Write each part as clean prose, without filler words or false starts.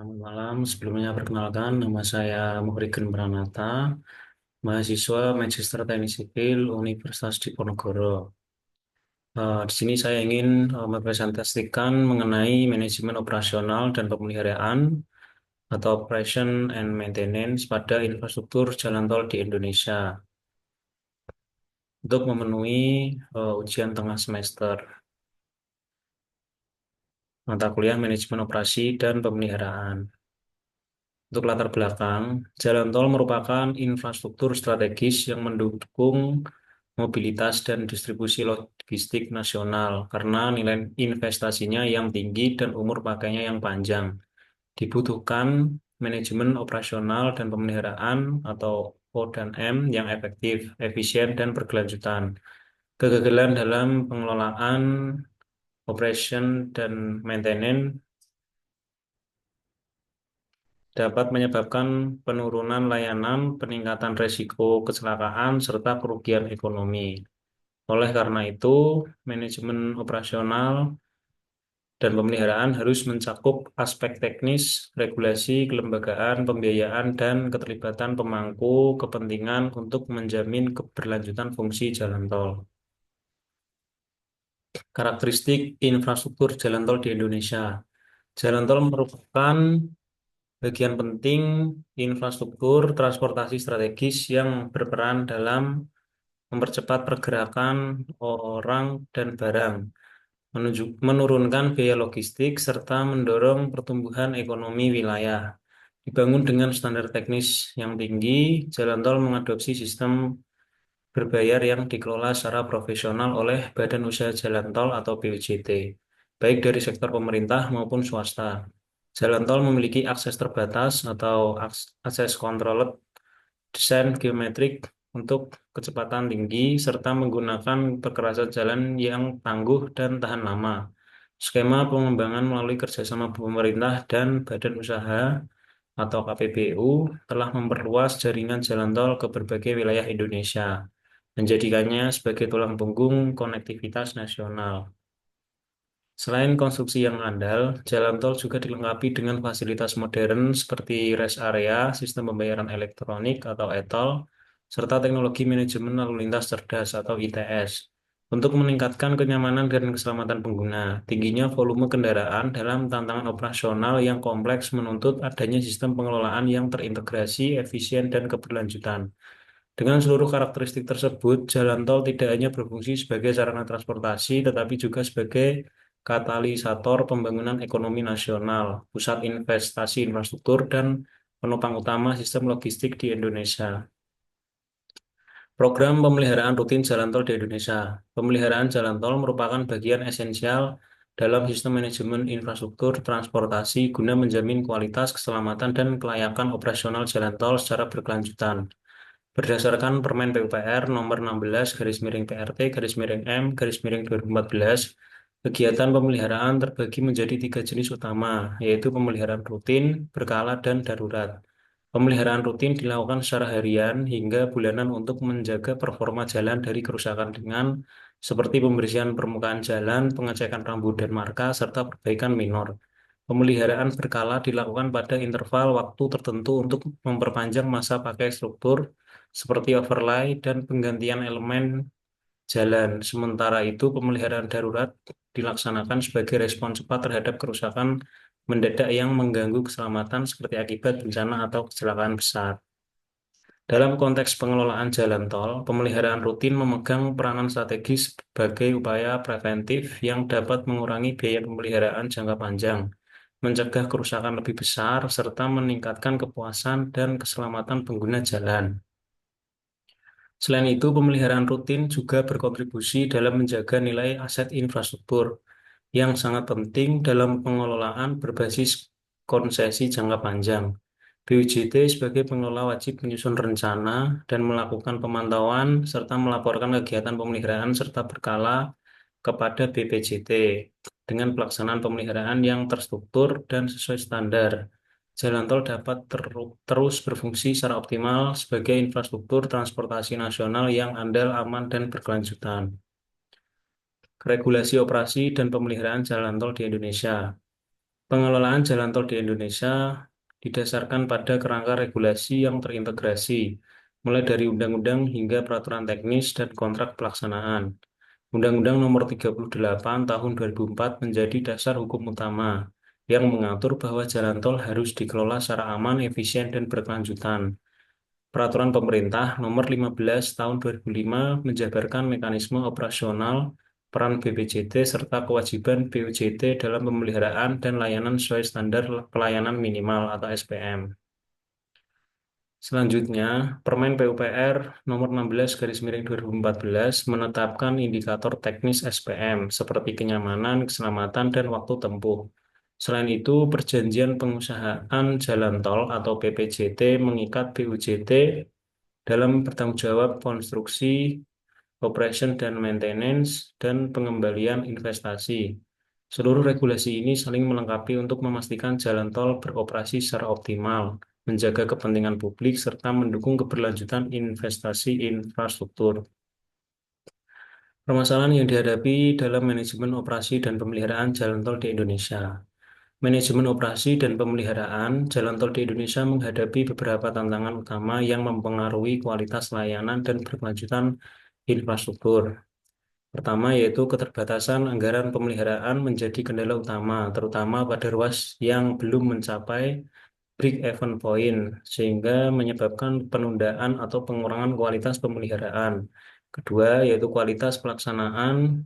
Selamat malam. Sebelumnya perkenalkan, nama saya Muhrigen Pranata, mahasiswa Magister Teknik Sipil Universitas Diponegoro. Di sini saya ingin mempresentasikan mengenai manajemen operasional dan pemeliharaan atau operation and maintenance pada infrastruktur jalan tol di Indonesia untuk memenuhi ujian tengah semester mata kuliah manajemen operasi dan pemeliharaan. Untuk latar belakang, jalan tol merupakan infrastruktur strategis yang mendukung mobilitas dan distribusi logistik nasional karena nilai investasinya yang tinggi dan umur pakainya yang panjang. Dibutuhkan manajemen operasional dan pemeliharaan atau O dan M yang efektif, efisien, dan berkelanjutan. Kegagalan dalam pengelolaan operation dan maintenance dapat menyebabkan penurunan layanan, peningkatan risiko kecelakaan, serta kerugian ekonomi. Oleh karena itu, manajemen operasional dan pemeliharaan harus mencakup aspek teknis, regulasi, kelembagaan, pembiayaan, dan keterlibatan pemangku kepentingan untuk menjamin keberlanjutan fungsi jalan tol. Karakteristik infrastruktur jalan tol di Indonesia. Jalan tol merupakan bagian penting infrastruktur transportasi strategis yang berperan dalam mempercepat pergerakan orang dan barang, menurunkan biaya logistik, serta mendorong pertumbuhan ekonomi wilayah. Dibangun dengan standar teknis yang tinggi, jalan tol mengadopsi sistem berbayar yang dikelola secara profesional oleh Badan Usaha Jalan Tol atau BUJT, baik dari sektor pemerintah maupun swasta. Jalan tol memiliki akses terbatas atau akses controlled desain geometrik untuk kecepatan tinggi serta menggunakan perkerasan jalan yang tangguh dan tahan lama. Skema pengembangan melalui kerjasama pemerintah dan badan usaha atau KPBU telah memperluas jaringan jalan tol ke berbagai wilayah Indonesia, menjadikannya sebagai tulang punggung konektivitas nasional. Selain konstruksi yang andal, jalan tol juga dilengkapi dengan fasilitas modern seperti rest area, sistem pembayaran elektronik atau e-tol, serta teknologi manajemen lalu lintas cerdas atau ITS. Untuk meningkatkan kenyamanan dan keselamatan pengguna, tingginya volume kendaraan dalam tantangan operasional yang kompleks menuntut adanya sistem pengelolaan yang terintegrasi, efisien, dan keberlanjutan. Dengan seluruh karakteristik tersebut, jalan tol tidak hanya berfungsi sebagai sarana transportasi, tetapi juga sebagai katalisator pembangunan ekonomi nasional, pusat investasi infrastruktur, dan penopang utama sistem logistik di Indonesia. Program pemeliharaan rutin jalan tol di Indonesia. Pemeliharaan jalan tol merupakan bagian esensial dalam sistem manajemen infrastruktur transportasi guna menjamin kualitas, keselamatan, dan kelayakan operasional jalan tol secara berkelanjutan. Berdasarkan Permen PUPR nomor 16 garis miring PRT garis miring M garis miring 2014, kegiatan pemeliharaan terbagi menjadi tiga jenis utama, yaitu pemeliharaan rutin, berkala, dan darurat. Pemeliharaan rutin dilakukan secara harian hingga bulanan untuk menjaga performa jalan dari kerusakan ringan, seperti pembersihan permukaan jalan, pengecekan rambu dan marka, serta perbaikan minor. Pemeliharaan berkala dilakukan pada interval waktu tertentu untuk memperpanjang masa pakai struktur, seperti overlay dan penggantian elemen jalan. Sementara itu, pemeliharaan darurat dilaksanakan sebagai respon cepat terhadap kerusakan mendadak yang mengganggu keselamatan seperti akibat bencana atau kecelakaan besar. Dalam konteks pengelolaan jalan tol, pemeliharaan rutin memegang peranan strategis sebagai upaya preventif yang dapat mengurangi biaya pemeliharaan jangka panjang, mencegah kerusakan lebih besar, serta meningkatkan kepuasan dan keselamatan pengguna jalan. Selain itu, pemeliharaan rutin juga berkontribusi dalam menjaga nilai aset infrastruktur yang sangat penting dalam pengelolaan berbasis konsesi jangka panjang. BUJT sebagai pengelola wajib menyusun rencana dan melakukan pemantauan serta melaporkan kegiatan pemeliharaan serta berkala kepada BPJT dengan pelaksanaan pemeliharaan yang terstruktur dan sesuai standar. Jalan tol dapat terus berfungsi secara optimal sebagai infrastruktur transportasi nasional yang andal, aman, dan berkelanjutan. Regulasi operasi dan pemeliharaan jalan tol di Indonesia. Pengelolaan jalan tol di Indonesia didasarkan pada kerangka regulasi yang terintegrasi, mulai dari undang-undang hingga peraturan teknis dan kontrak pelaksanaan. Undang-Undang Nomor 38 Tahun 2004 menjadi dasar hukum utama yang mengatur bahwa jalan tol harus dikelola secara aman, efisien, dan berkelanjutan. Peraturan Pemerintah Nomor 15 Tahun 2005 menjabarkan mekanisme operasional, peran BPJT, serta kewajiban BUJT dalam pemeliharaan dan layanan sesuai standar pelayanan minimal atau SPM. Selanjutnya, Permen PUPR Nomor 16 Garis Miring 2014 menetapkan indikator teknis SPM seperti kenyamanan, keselamatan, dan waktu tempuh. Selain itu, Perjanjian Pengusahaan Jalan Tol atau PPJT mengikat BUJT dalam bertanggung jawab konstruksi, operation dan maintenance, dan pengembalian investasi. Seluruh regulasi ini saling melengkapi untuk memastikan jalan tol beroperasi secara optimal, menjaga kepentingan publik, serta mendukung keberlanjutan investasi infrastruktur. Permasalahan yang dihadapi dalam manajemen operasi dan pemeliharaan jalan tol di Indonesia. Manajemen operasi dan pemeliharaan jalan tol di Indonesia menghadapi beberapa tantangan utama yang mempengaruhi kualitas layanan dan berkelanjutan infrastruktur. Pertama, yaitu keterbatasan anggaran pemeliharaan menjadi kendala utama, terutama pada ruas yang belum mencapai break-even point, sehingga menyebabkan penundaan atau pengurangan kualitas pemeliharaan. Kedua, yaitu kualitas pelaksanaan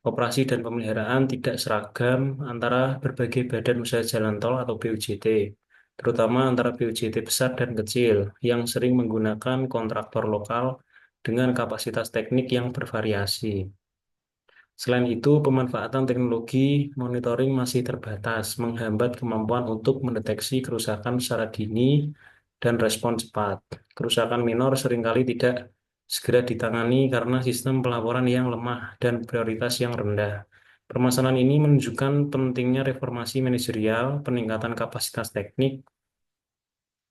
operasi dan pemeliharaan tidak seragam antara berbagai badan usaha jalan tol atau BUJT, terutama antara BUJT besar dan kecil, yang sering menggunakan kontraktor lokal dengan kapasitas teknik yang bervariasi. Selain itu, pemanfaatan teknologi monitoring masih terbatas, menghambat kemampuan untuk mendeteksi kerusakan secara dini dan respon cepat. Kerusakan minor seringkali tidak segera ditangani karena sistem pelaporan yang lemah dan prioritas yang rendah. Permasalahan ini menunjukkan pentingnya reformasi manajerial, peningkatan kapasitas teknik,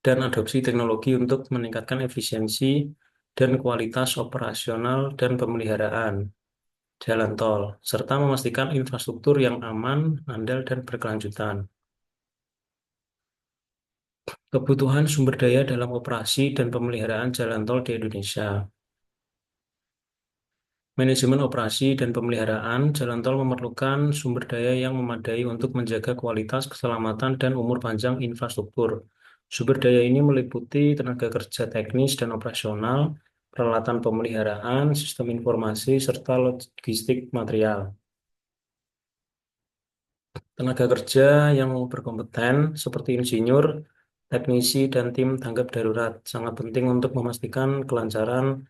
dan adopsi teknologi untuk meningkatkan efisiensi dan kualitas operasional dan pemeliharaan jalan tol, serta memastikan infrastruktur yang aman, andal, dan berkelanjutan. Kebutuhan sumber daya dalam operasi dan pemeliharaan jalan tol di Indonesia. Manajemen operasi dan pemeliharaan jalan tol memerlukan sumber daya yang memadai untuk menjaga kualitas, keselamatan, dan umur panjang infrastruktur. Sumber daya ini meliputi tenaga kerja teknis dan operasional, peralatan pemeliharaan, sistem informasi, serta logistik material. Tenaga kerja yang berkompeten seperti insinyur, teknisi, dan tim tanggap darurat sangat penting untuk memastikan kelancaran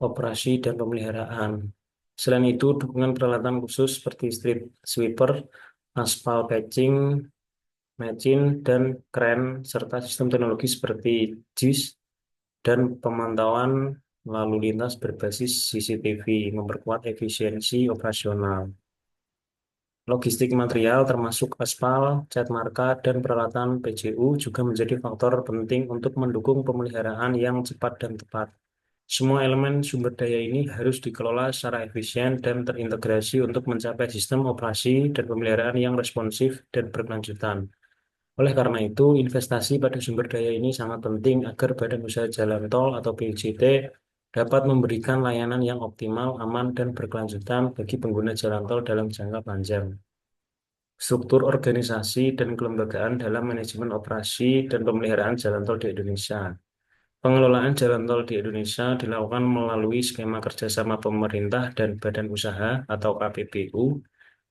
operasi dan pemeliharaan. Selain itu, dukungan peralatan khusus seperti street sweeper, aspal patching, machine, dan kren, serta sistem teknologi seperti JIS dan pemantauan lalu lintas berbasis CCTV memperkuat efisiensi operasional. Logistik material termasuk aspal, cat marka, dan peralatan PJU juga menjadi faktor penting untuk mendukung pemeliharaan yang cepat dan tepat. Semua elemen sumber daya ini harus dikelola secara efisien dan terintegrasi untuk mencapai sistem operasi dan pemeliharaan yang responsif dan berkelanjutan. Oleh karena itu, investasi pada sumber daya ini sangat penting agar Badan Usaha Jalan Tol atau BUJT dapat memberikan layanan yang optimal, aman, dan berkelanjutan bagi pengguna jalan tol dalam jangka panjang. Struktur organisasi dan kelembagaan dalam manajemen operasi dan pemeliharaan jalan tol di Indonesia. Pengelolaan jalan tol di Indonesia dilakukan melalui skema kerjasama pemerintah dan badan usaha atau KPBU,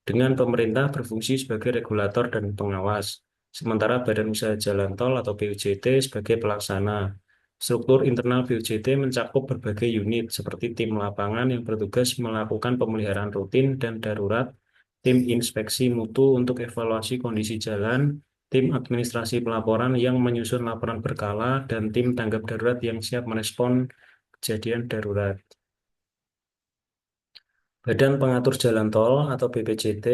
dengan pemerintah berfungsi sebagai regulator dan pengawas, sementara badan usaha jalan tol atau BUJT sebagai pelaksana. Struktur internal BUJT mencakup berbagai unit seperti tim lapangan yang bertugas melakukan pemeliharaan rutin dan darurat, tim inspeksi mutu untuk evaluasi kondisi jalan, tim administrasi pelaporan yang menyusun laporan berkala, dan tim tanggap darurat yang siap merespon kejadian darurat. Badan Pengatur Jalan Tol atau BPJT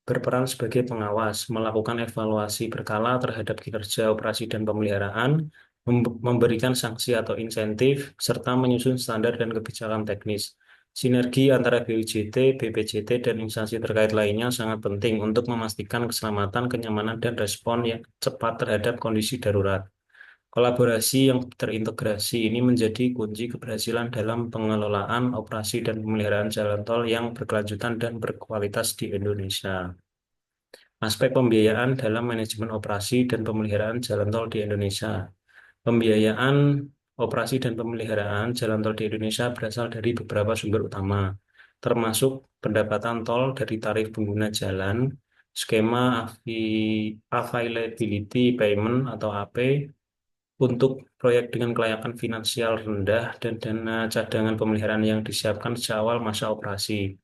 berperan sebagai pengawas, melakukan evaluasi berkala terhadap kinerja operasi dan pemeliharaan, memberikan sanksi atau insentif, serta menyusun standar dan kebijakan teknis. Sinergi antara BUJT, BPJT, dan instansi terkait lainnya sangat penting untuk memastikan keselamatan, kenyamanan, dan respon yang cepat terhadap kondisi darurat. Kolaborasi yang terintegrasi ini menjadi kunci keberhasilan dalam pengelolaan, operasi, dan pemeliharaan jalan tol yang berkelanjutan dan berkualitas di Indonesia. Aspek pembiayaan dalam manajemen operasi dan pemeliharaan jalan tol di Indonesia. Pembiayaan operasi dan pemeliharaan jalan tol di Indonesia berasal dari beberapa sumber utama, termasuk pendapatan tol dari tarif pengguna jalan, skema Availability Payment atau AP untuk proyek dengan kelayakan finansial rendah dan dana cadangan pemeliharaan yang disiapkan sejak awal masa operasi.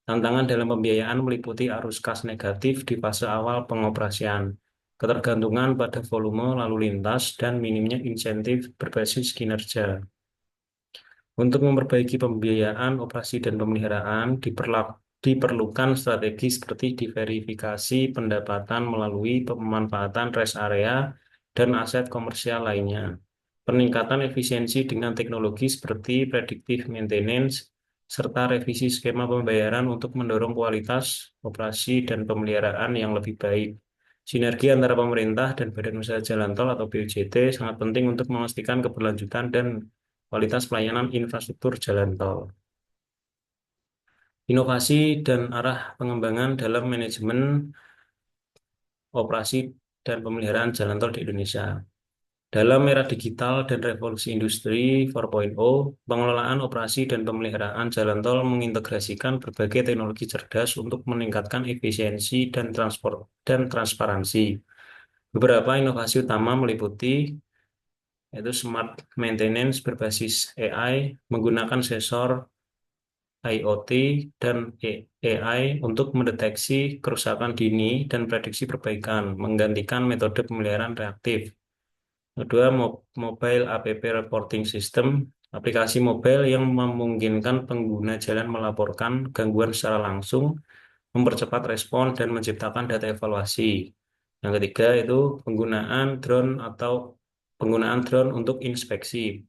Tantangan dalam pembiayaan meliputi arus kas negatif di fase awal pengoperasian, ketergantungan pada volume lalu lintas, dan minimnya insentif berbasis kinerja. Untuk memperbaiki pembiayaan operasi dan pemeliharaan, diperlukan strategi seperti diverifikasi pendapatan melalui pemanfaatan rest area dan aset komersial lainnya. Peningkatan efisiensi dengan teknologi seperti predictive maintenance, serta revisi skema pembayaran untuk mendorong kualitas operasi dan pemeliharaan yang lebih baik. Sinergi antara pemerintah dan Badan Usaha Jalan Tol atau BUJT sangat penting untuk memastikan keberlanjutan dan kualitas pelayanan infrastruktur jalan tol. Inovasi dan arah pengembangan dalam manajemen operasi dan pemeliharaan jalan tol di Indonesia. Dalam era digital dan revolusi industri 4.0, pengelolaan operasi dan pemeliharaan jalan tol mengintegrasikan berbagai teknologi cerdas untuk meningkatkan efisiensi dan transparansi. Beberapa inovasi utama meliputi yaitu smart maintenance berbasis AI menggunakan sensor IoT dan AI untuk mendeteksi kerusakan dini dan prediksi perbaikan, menggantikan metode pemeliharaan reaktif. Kedua, Mobile App Reporting System, aplikasi mobile yang memungkinkan pengguna jalan melaporkan gangguan secara langsung, mempercepat respon, dan menciptakan data evaluasi. Yang ketiga itu penggunaan drone untuk inspeksi.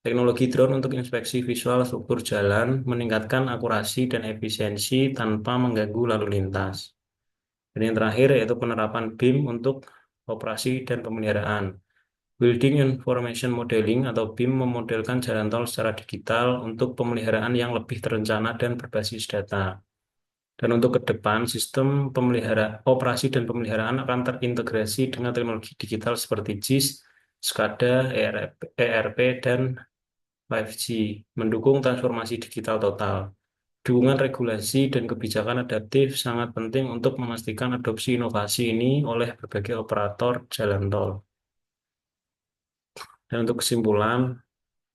Teknologi drone untuk inspeksi visual struktur jalan meningkatkan akurasi dan efisiensi tanpa mengganggu lalu lintas. Dan yang terakhir yaitu penerapan BIM untuk operasi dan pemeliharaan. Building Information Modeling atau BIM memodelkan jalan tol secara digital untuk pemeliharaan yang lebih terencana dan berbasis data. Dan untuk ke depan, sistem operasi dan pemeliharaan akan terintegrasi dengan teknologi digital seperti JIS, SCADA, ERP, dan 5G, mendukung transformasi digital total. Dukungan regulasi dan kebijakan adaptif sangat penting untuk memastikan adopsi inovasi ini oleh berbagai operator jalan tol. Dan untuk kesimpulan,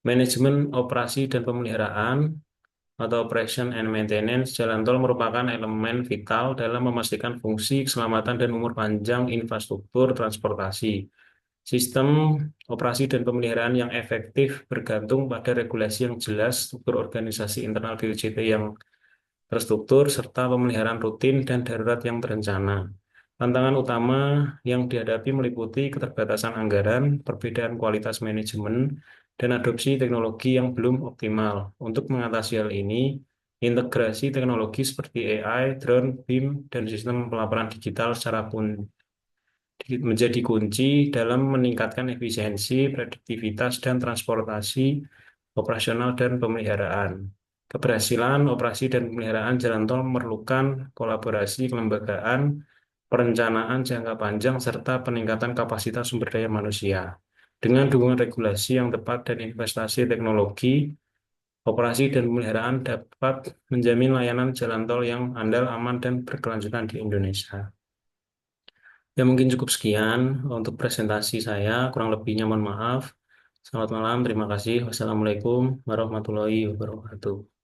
manajemen operasi dan pemeliharaan atau operation and maintenance jalan tol merupakan elemen vital dalam memastikan fungsi, keselamatan, dan umur panjang infrastruktur transportasi. Sistem operasi dan pemeliharaan yang efektif bergantung pada regulasi yang jelas, struktur organisasi internal BUJT yang terstruktur, serta pemeliharaan rutin dan darurat yang terencana. Tantangan utama yang dihadapi meliputi keterbatasan anggaran, perbedaan kualitas manajemen, dan adopsi teknologi yang belum optimal. Untuk mengatasi hal ini, integrasi teknologi seperti AI, drone, BIM, dan sistem pelaporan digital secara menjadi kunci dalam meningkatkan efisiensi, produktivitas, dan transportasi operasional dan pemeliharaan. Keberhasilan operasi dan pemeliharaan jalan tol memerlukan kolaborasi kelembagaan, perencanaan jangka panjang, serta peningkatan kapasitas sumber daya manusia. Dengan dukungan regulasi yang tepat dan investasi teknologi, operasi dan pemeliharaan dapat menjamin layanan jalan tol yang andal, aman, dan berkelanjutan di Indonesia. Ya mungkin cukup sekian untuk presentasi saya, kurang lebihnya mohon maaf. Selamat malam, terima kasih. Wassalamualaikum warahmatullahi wabarakatuh.